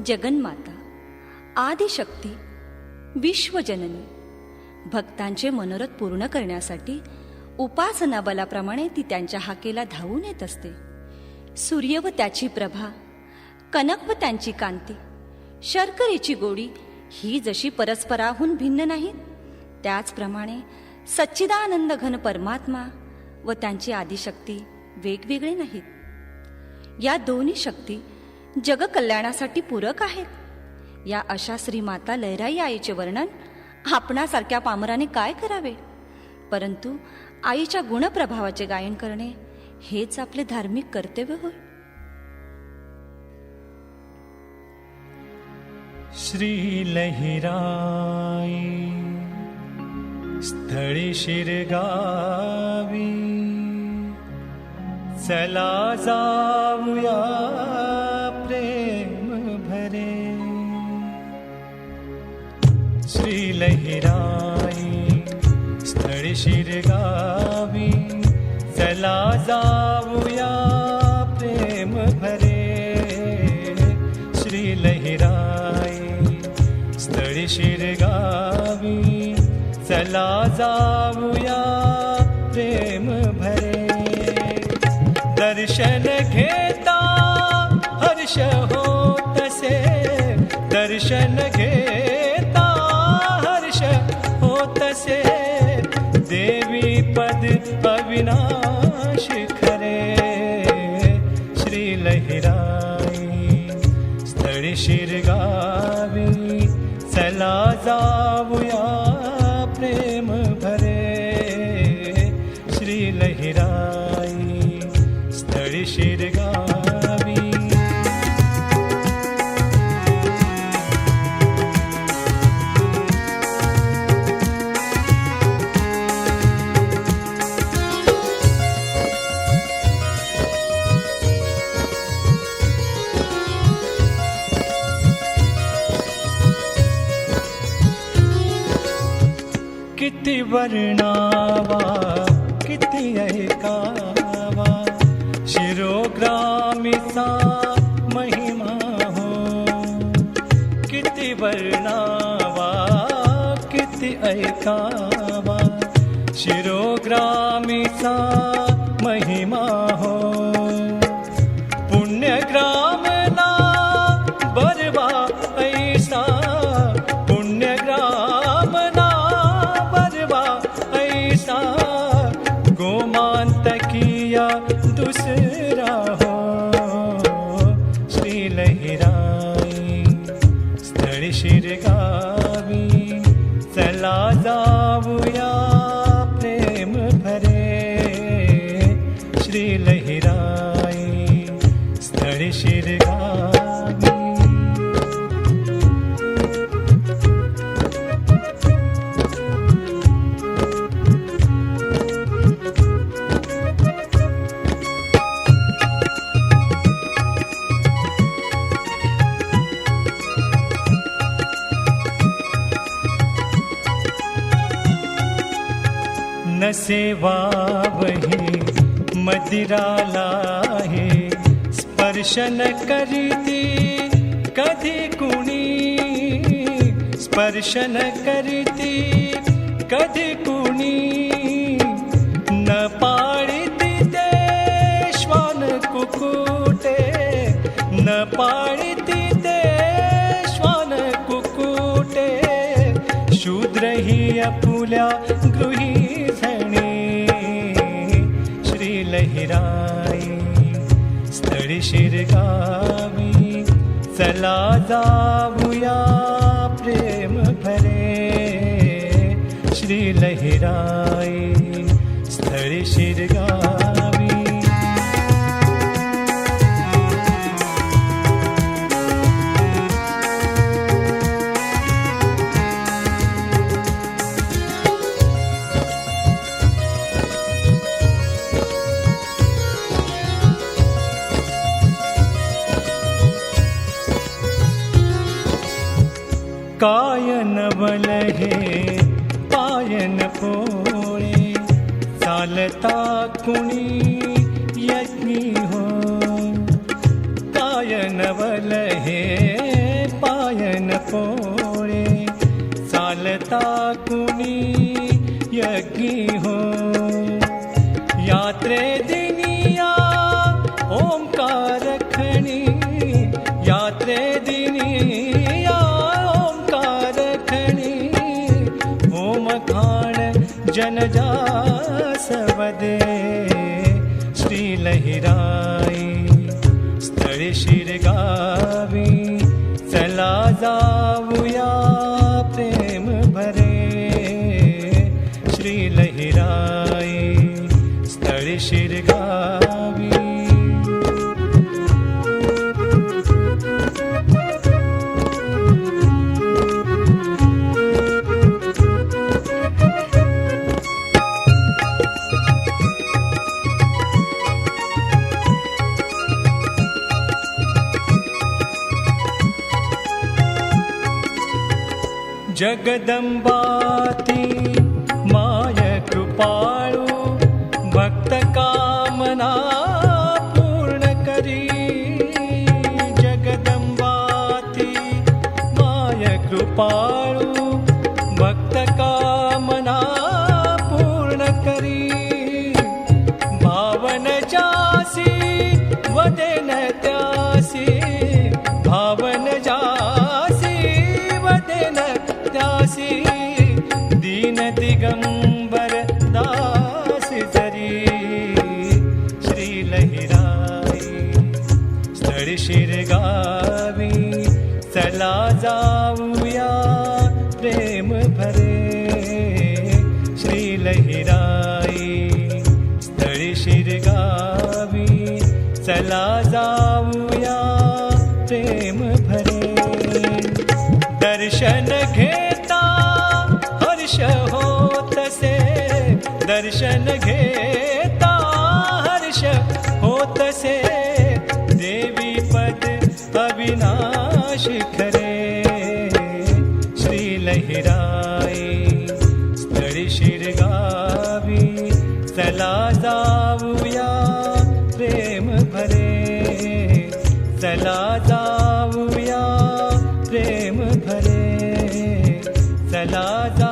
जगन्माता, आदिशक्ती, विश्वजननी, भक्तांचे मनोरथ पूर्ण करण्यासाठी उपासना बलाप्रमाणे ती त्यांच्या हाकेला धावून येत असते. सूर्य व त्याची प्रभा, कनक व त्यांची कांती, शर्करेची गोडी ही जशी परस्पराहून भिन्न नाहीत, त्याचप्रमाणे सच्चिदानंद घन परमात्मा व त्यांची आदिशक्ती वेगवेगळे नाहीत. या दोन्ही शक्ती जगकल्याणासाठी पूरक आहेत. या अशा श्रीमाता लहराई आईचे वर्णन आपणासारख्या पामराने काय करावे, परंतु आईच्या गुणप्रभावाचे गायन करणे हेच आपले धार्मिक कर्तव्य होय. श्री लहिराई स्थळी शिरगावी, चला जाऊया प्रेम भरे. श्री लहिराई स्थळी शिरगावी, चला जाऊया प्रेम भरे. श्री लहिराई स्थळी शिरगावी, चला जाऊया प्रेम भरे. दर्शन घेता हर्ष होतसे, दर्शन घेता हर्ष होतसे. देवी पद अविनाश खरे. श्री लहिराई स्थळी शिरगावी, चला जाऊया प्रेम भरे. श्री लहिराई स्थळी शिरगावी. किती वर्णावा किती ऐकावा, शिरोग्रामीचा महिमा हो. किती वर्णावा किती ऐकावा, शिरोग्रामीचा महिमा हो. पुण्यग्रामना बरवा ऐसा, पुण्यग्रामना बरवा ऐसा. गोमांतकिया दुसरा हो. श्री लहिराई स्थळी शिरगावी, चला जाऊया प्रेम भरे. श्री लहिराई स्थळी शिरगावी. न सेवा वही मदिराला है, स्पर्शन करीती कधी कुणी. स्पर्शन करीती कधी कुणी, न पाळीती ते श्वान कुकुटे. न पाळीती ते श्वान कुकुटे. शूद्र ही आपुल्या गृही झणे. श्री लहिराई स्थळी शिरगावी, चला जाऊया प्रेम भरे. श्री लहिराई स्थळी शिरगावी. कायन बलहे पायन पोळे, चालता कुणी यज्ञी हो. कायन बलहे पोळे चालता कुणी यज्ञी हो. यात्रे दिनिया ओंकार खणी, यात्रे दिनिया ओंकार खणी, ओम खाण जनजास वदे. श्री लहिराई स्थळी शिरगावी, चला जाऊया प्रेम भरे. श्री लहिराई स्थळी शिरगावी. जगदंबाती माय कृपाळू, भक्त कामना पूर्ण करी. जगदंबाती माय कृपाळू, भक्त कामना पूर्ण करी. भावन जासी वदेन त्यासी, भावन जासी वदेन त्यासी. दीन दिगंबर दास जरी. श्री लहिराई स्थळी शिरगावी, चला जाऊया प्रेम भरे. श्री लहिराई स्थळी शिरगावी, चला जाऊया प्रेम भरे. दर्शन घेता हर्ष होतसे, दर्शन घेता हर्ष होतसे. देवी पद अविनाशी खरे. श्री लहिराई स्थळी शिरगावी, चला जाऊया प्रेम भरे. चला जाऊया प्रेम भरे. चला जा